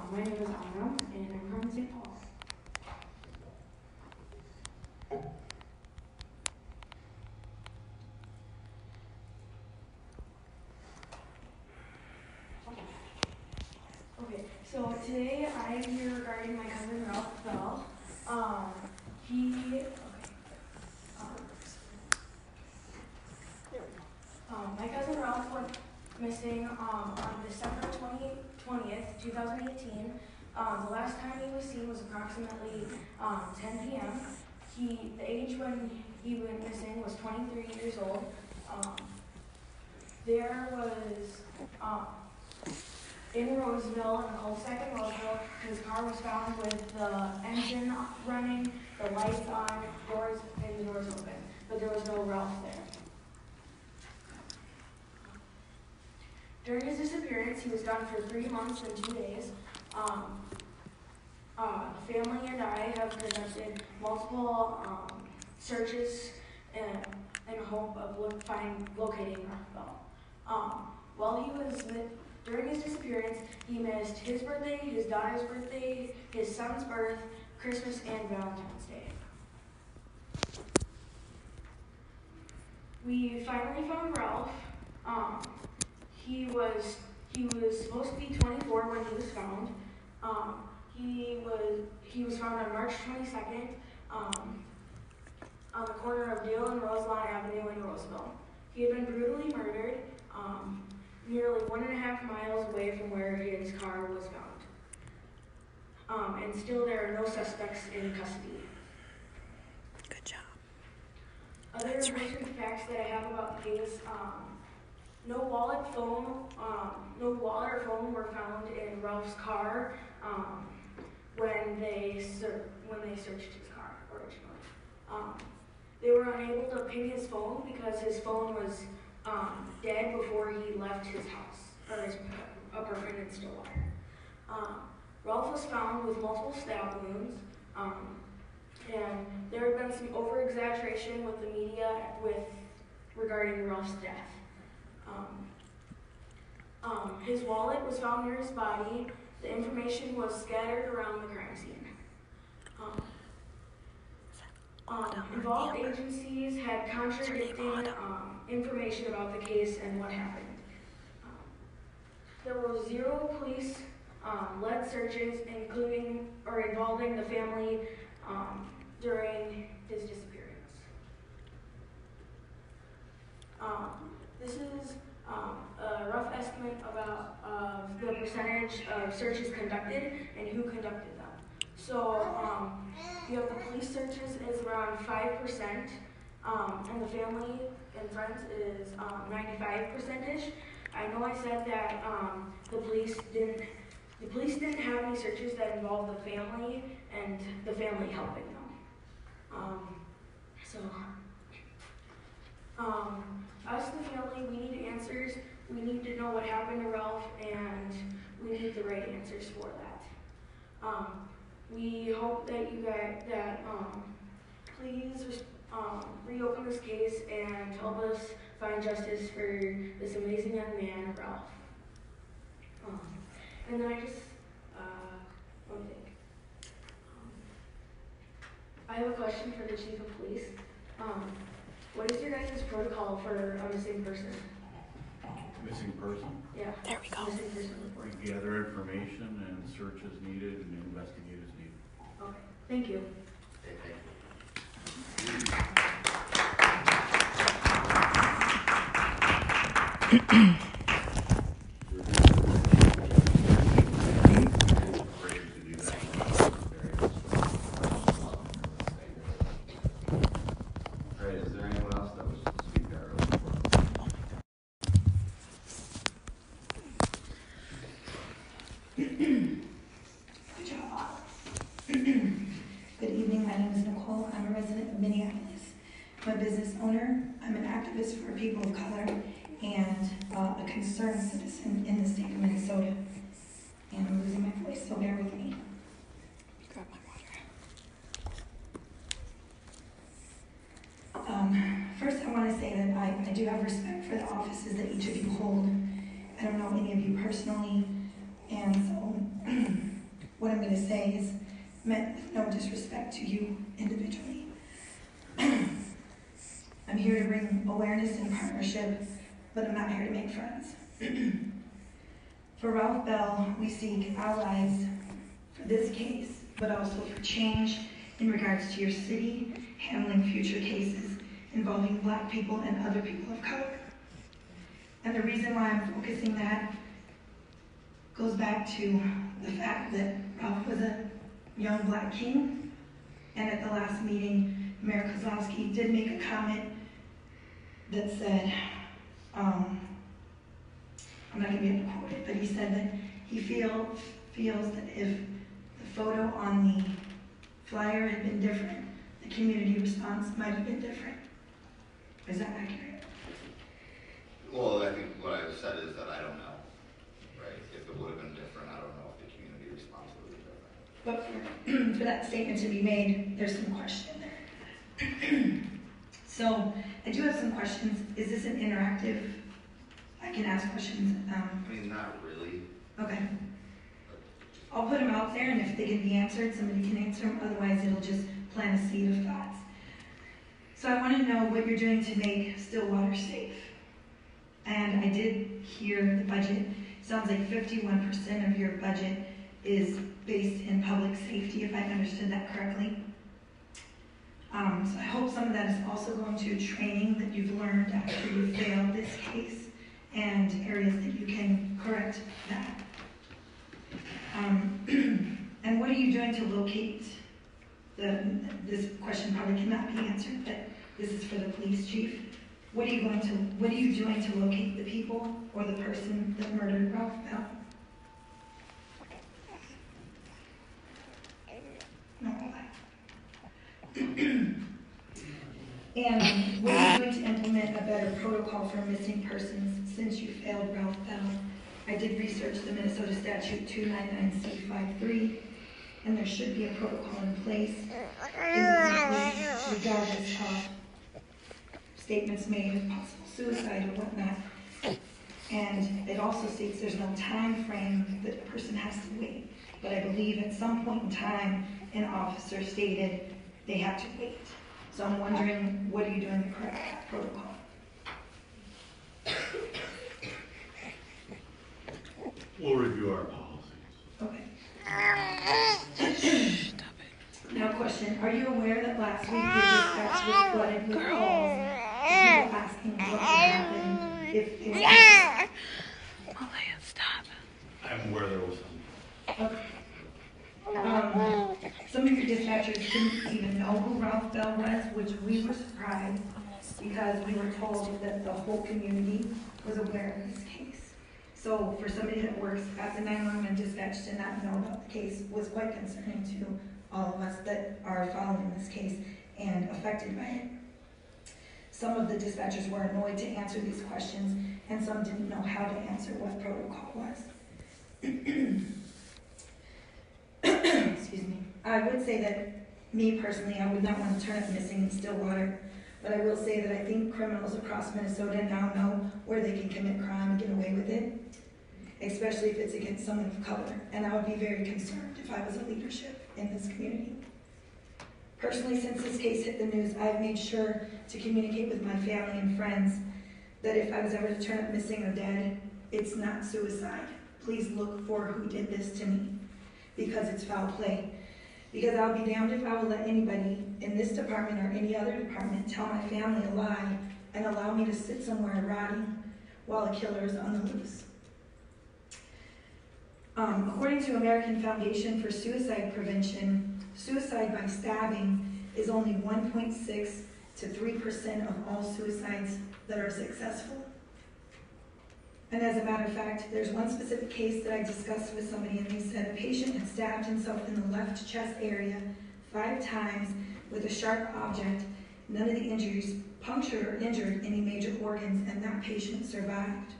My name is Anna, and I'm from St. Paul. Okay, so today I'm here regarding my cousin Ralph Bell. My cousin Ralph went missing on December 20th, 2018. The last time he was seen was approximately 10 p.m. The age when he went missing was 23 years old. There was, in Roseville, in the cul-de-sac in Roseville, his car was found with the engine running, the lights on, doors open, but there was no Ralph there. During his disappearance, he was gone for 3 months and 2 days. The family and I have conducted multiple searches in hope of locating Ralph Bell. During his disappearance, he missed his birthday, his daughter's birthday, his son's birth, Christmas, and Valentine's Day. We finally found Ralph. He was supposed to be 24 when he was found. He was found on March 22nd on the corner of Dale and Roselawn Avenue in Roseville. He had been brutally murdered nearly 1.5 miles away from where his car was found. And still there are no suspects in custody. Good job. Other important facts that I have about the case, no wallet or phone were found in Ralph's car when they searched his car originally. They were unable to ping his phone because his phone was dead before he left his house, or his apartment in Stillwater. Ralph was found with multiple stab wounds, and there had been some over-exaggeration with the media regarding Ralph's death. His wallet was found near his body. The information was scattered around the crime scene. Involved agencies had contradicting information about the case and what happened. There were 0 police-led searches, involving the family during his disappearance. This is a rough estimate about the percentage of searches conducted and who conducted them. So you have the police searches is around 5%, and the family and friends is 95%ish. I know I said that the police didn't have any searches that involved the family and the family helping them. Us, the family, we need answers. We need to know what happened to Ralph, and we need the right answers for that. We hope that please reopen this case and help us find justice for this amazing young man, Ralph. And then I just, one thing. I have a question for the chief of police. What is your guys' protocol for a missing person? Missing person? Yeah. There we go. Missing person report. We gather information and search as needed and investigate as needed. Okay. Thank you. Is there anyone else that wishes to speak there? Good job. Good evening, my name is Nicole. I'm a resident of Minneapolis. I'm a business owner. I'm an activist for people of color and a concerned citizen in the state of Minnesota. And I'm losing my voice, so bear with me. Grab my water. First, I want to say that I do have respect for the offices that each of you hold. I don't know any of you personally, and so I'm going to say is meant with no disrespect to you individually. I'm here to bring awareness and partnership, but I'm not here to make friends. For Ralph Bell, we seek allies for this case, but also for change in regards to your city handling future cases involving Black people and other people of color. And the reason why I'm focusing that goes back to the fact that Ralph was a young Black king, and at the last meeting, Mayor Kozlowski did make a comment that said, I'm not going to be able to quote it, but he said that he feels that if the photo on the flyer had been different, the community response might have been different. Is that accurate? Well, I think what I've said is that I don't know, right? If it would have been different, I don't know if the community response would have been different. But for that statement to be made, there's some question there. So I do have some questions. Is this an interactive? I can ask questions. I mean, not really. Okay. I'll put them out there, and if they can be answered, somebody can answer them. Otherwise, it'll just plant a seed of thoughts. So I want to know what you're doing to make Stillwater safe. And I did hear the budget. Sounds like 51% of your budget is based in public safety, if I understood that correctly. So I hope some of that is also going to training that you've learned after you failed this case and areas that you can correct that. And what are you doing to locate this question probably cannot be answered, but this is for the police chief. What are you doing to locate the people or the person that murdered Ralph Bell? No, and what are you doing to implement a better protocol for missing persons since you failed Ralph Bell? I did research the Minnesota statute 299C53, and there should be a protocol in place regardless of statements made of possible suicide or whatnot. And it also states there's no time frame that a person has to wait. But I believe at some point in time, an officer stated they have to wait. So I'm wondering, what are you doing to correct that protocol? We'll review our policies. Okay. Now question, are you aware that last week your dispatch was flooded with calls of people asking what would happen if they were... Malaya, stop. I'm aware there was some. Okay. Some of your dispatchers didn't even know who Ralph Bell was, which we were surprised because we were told that the whole community was aware of this case. So for somebody that works at the 911 dispatch to not know about the case was quite concerning to all of us that are following this case and affected by it. Some of the dispatchers were annoyed to answer these questions, and some didn't know how to answer what protocol was. Excuse me. I would say that, me personally, I would not want to turn up missing in Stillwater, but I will say that I think criminals across Minnesota now know where they can commit crime and get away with it, especially if it's against someone of color, and I would be very concerned if I was a leadership in this community. Personally, since this case hit the news, I've made sure to communicate with my family and friends that if I was ever to turn up missing or dead, it's not suicide. Please look for who did this to me, because it's foul play. Because I'll be damned if I will let anybody in this department or any other department tell my family a lie and allow me to sit somewhere rotting while a killer is on the loose. According to American Foundation for Suicide Prevention, suicide by stabbing is only 1.6 to 3% of all suicides that are successful. And as a matter of fact, there's one specific case that I discussed with somebody, and they said a patient had stabbed himself in the left chest area 5 times with a sharp object. None of the injuries punctured or injured any major organs, and that patient survived.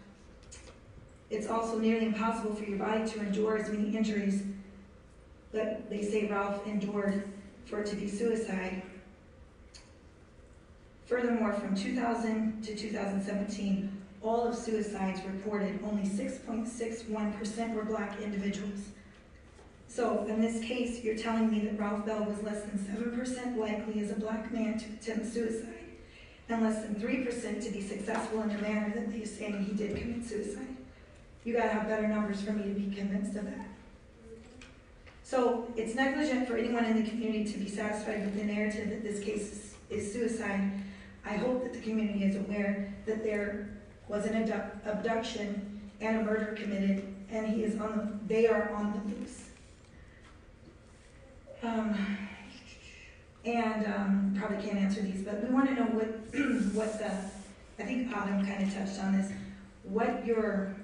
It's also nearly impossible for your body to endure as many injuries that they say Ralph endured for it to be suicide. Furthermore, from 2000 to 2017, all of suicides reported, only 6.61% were Black individuals. So in this case, you're telling me that Ralph Bell was less than 7% likely as a black man to attempt suicide, and less than 3% to be successful in the manner that they're saying he did commit suicide. You gotta have better numbers for me to be convinced of that. So it's negligent for anyone in the community to be satisfied with the narrative that this case is suicide. I hope that the community is aware that there was an abduction and a murder committed, and they are on the loose. Probably can't answer these, but we want to know what I think Autumn kind of touched on this, what your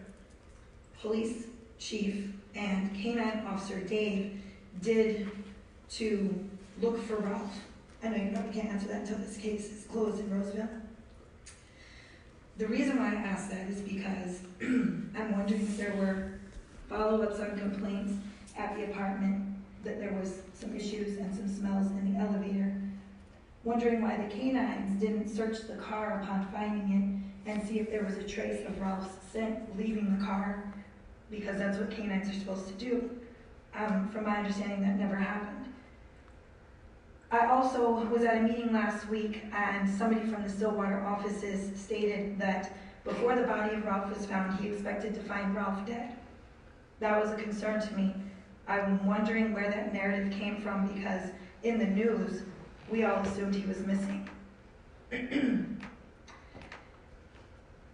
police chief and K-9 officer Dave did to look for Ralph. I know you probably can't answer that until this case is closed in Roseville. The reason why I asked that is because I'm wondering if there were follow-ups on complaints at the apartment, that there was some issues and some smells in the elevator. Wondering why the K-9s didn't search the car upon finding it and see if there was a trace of Ralph's scent leaving the car, because that's what K-9s are supposed to do. From my understanding, that never happened. I also was at a meeting last week, and somebody from the Stillwater offices stated that before the body of Ralph was found, he expected to find Ralph dead. That was a concern to me. I'm wondering where that narrative came from, because in the news, we all assumed he was missing.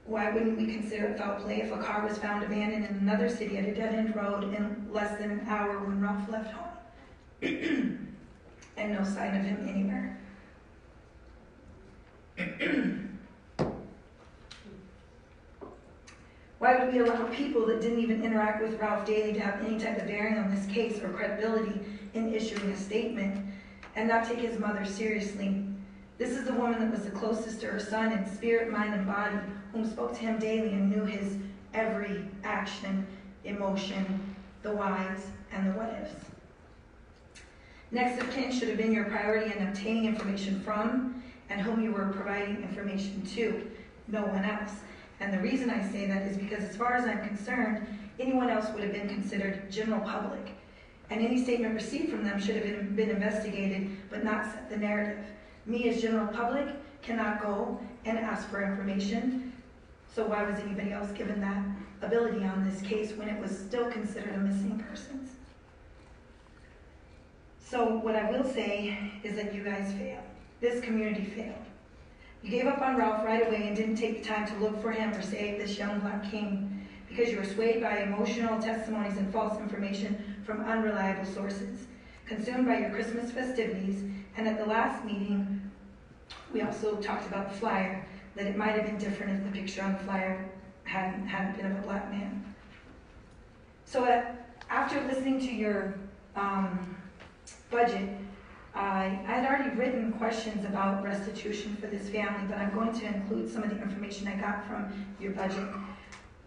Why wouldn't we consider it foul play if a car was found abandoned in another city at a dead-end road in less than an hour when Ralph left home? And no sign of him anywhere. Why would we allow people that didn't even interact with Ralph daily to have any type of bearing on this case or credibility in issuing a statement and not take his mother seriously? This is the woman that was the closest to her son in spirit, mind, and body, whom spoke to him daily and knew his every action, emotion, the whys, and the what-ifs. Next of kin should have been your priority in obtaining information from and whom you were providing information to, no one else. And the reason I say that is because, as far as I'm concerned, anyone else would have been considered general public. And any statement received from them should have been investigated, but not set the narrative. Me, as general public, cannot go and ask for information. So why was anybody else given that ability on this case when it was still considered a missing person? So what I will say is that you guys failed. This community failed. You gave up on Ralph right away and didn't take the time to look for him or save this young black king because you were swayed by emotional testimonies and false information from unreliable sources, consumed by your Christmas festivities, and at the last meeting, we also talked about the flyer, that it might have been different if the picture on the flyer hadn't been of a black man. So after listening to your budget, I had already written questions about restitution for this family, but I'm going to include some of the information I got from your budget.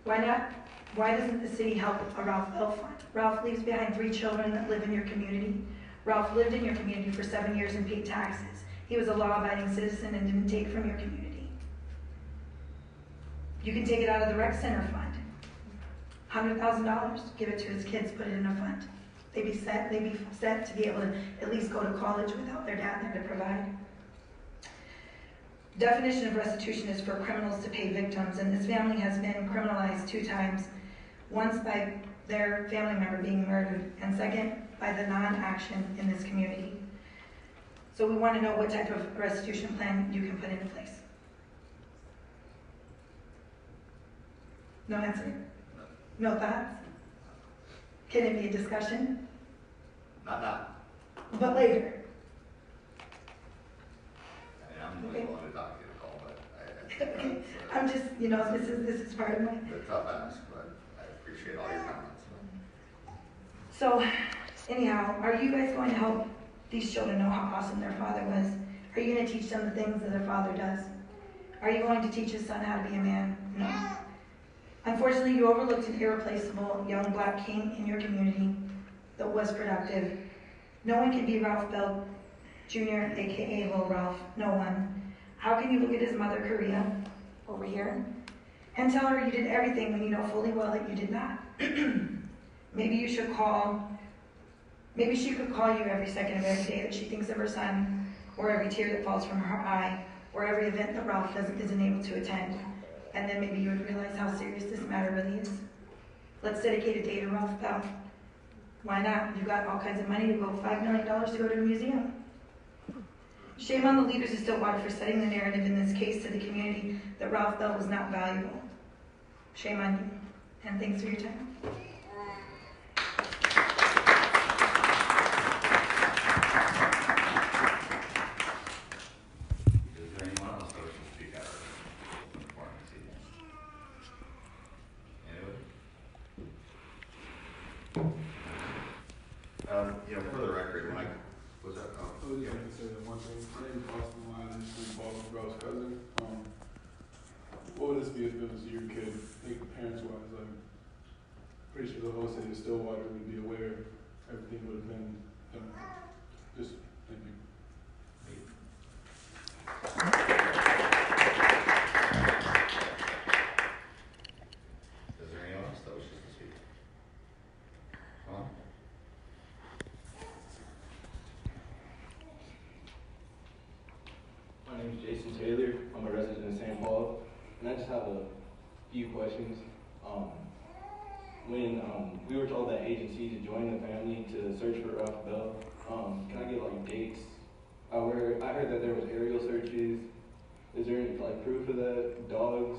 Why not? Why doesn't the city help a Ralph Bell fund? Ralph leaves behind 3 children that live in your community. Ralph lived in your community for 7 years and paid taxes. He was a law-abiding citizen and didn't take from your community. You can take it out of the rec center fund. $100,000, give it to his kids, put it in a fund. They'd be set to be able to at least go to college without their dad there to provide. Definition of restitution is for criminals to pay victims, and this family has been criminalized 2 times. Once by their family member being murdered, and second by the non-action in this community. So we want to know what type of restitution plan you can put into place. No answer? No thoughts? Can it be a discussion? Not now. But later. I mean, I'm really willing to talk to you to call, but I Okay. I'm just, this is part of my... It's a tough ask, but I appreciate all your comments. So, anyhow, are you guys going to help these children know how awesome their father was? Are you going to teach them the things that their father does? Are you going to teach his son how to be a man? No. Unfortunately, you overlooked an irreplaceable young black king in your community that was productive. No one can be Ralph Bell Jr., aka Lil Ralph. No one. How can you look at his mother, Korea, over here, and tell her you did everything when you know fully well that you did not? Maybe you should call Maybe she could call you every second of every day that she thinks of her son, or every tear that falls from her eye, or every event that Ralph isn't able to attend. And then maybe you would realize how serious this matter really is. Let's dedicate a day to Ralph Bell. Why not? You got all kinds of money to go $5 million to go to a museum. Shame on the leaders of Stillwater for setting the narrative in this case to the community that Ralph Bell was not valuable. Shame on you, and thanks for your time. Is there anyone else that wishes to speak out before this evening? Anybody? For the record, Mike, was that? I was just going to say that one thing. My name is Austin Lyons, I'm Baldwin Bell's cousin. What would this be if it was your kid? I think parents-wise, I'm pretty sure the whole city of Stillwater would be aware everything would have been done. Just, thank you. Is there anyone else that wishes to speak? Come on. My name is Jason Taylor. I'm a resident of St. Paul, and I just have a few questions. When we were told that agency to join the family to search for Ralph Bell, can I get like dates? I heard that there was aerial searches. Is there any like proof of that? Dogs?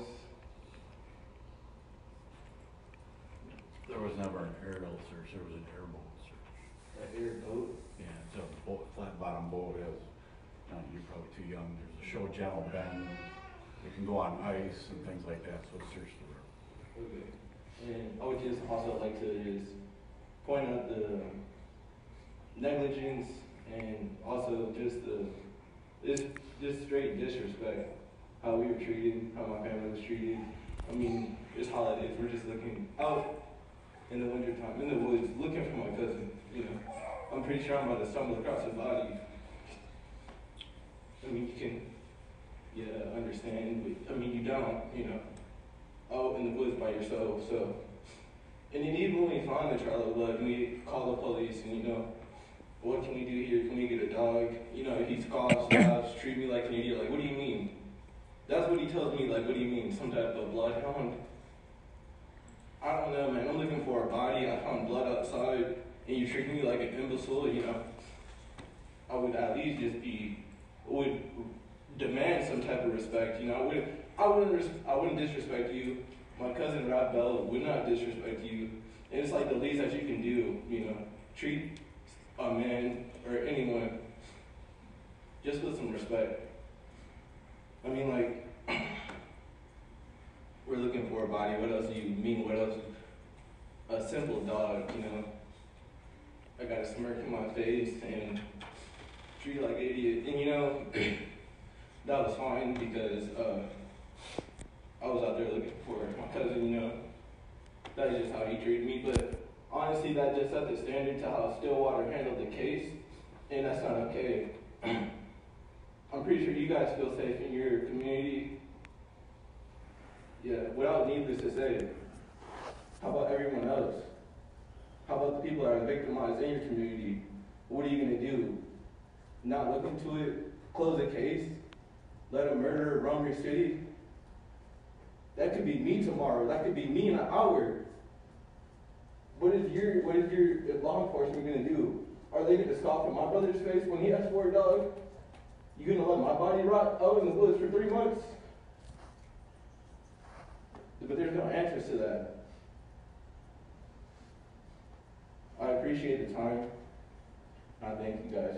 There was never an aerial search, there was an airboat search. An airboat? Yeah, it's a boat, flat bottom boat is, you're probably too young, there's a show gentle bend, you can go on ice and things like that, so it's searched the river. Okay. And I would just also like to just point out the negligence and also just this straight disrespect, how we were treated, how my family was treated. I mean, it's holidays, we're just looking out in the wintertime, in the woods, looking for my cousin, you know. I'm pretty sure I'm about to stumble across his body. I mean, you can, understand, but I mean, you don't, you know, out in the woods by yourself, so. And then even when we find the trail of blood, we call the police and, you know, what can we do here? Can we get a dog? You know, he coughs, laughs, treat me like an idiot. Like, what do you mean? That's what he tells me, like, what do you mean? Some type of bloodhound? I don't know, man. I'm looking for a body. I found blood outside, and you treat me like an imbecile, you know. I would at least would demand some type of respect, you know. I wouldn't disrespect you. My cousin Rob Bell would not disrespect you. And it's like the least that you can do, you know. Treat a man or anyone just with some respect. I mean, like, we're looking for a body. What else do you mean? What else? A simple dog, you know. I got a smirk in my face and treat like an idiot. And, you know, that was fine because I was out there looking for my cousin, you know. That is just how he treated me. But honestly, that just set the standard to how Stillwater handled the case. And that's not okay. I'm pretty sure you guys feel safe in your community. Yeah, without needless to say, how about everyone else? How about the people that are victimized in your community? What are you gonna do? Not look into it, close the case, let a murderer roam your city? That could be me tomorrow, that could be me in an hour. What is your law enforcement gonna do? Are they gonna scoff at my brother's face when he asks for a dog? You gonna let my body rot out in the woods for 3 months? But there's no answers to that. I appreciate the time. I thank you guys.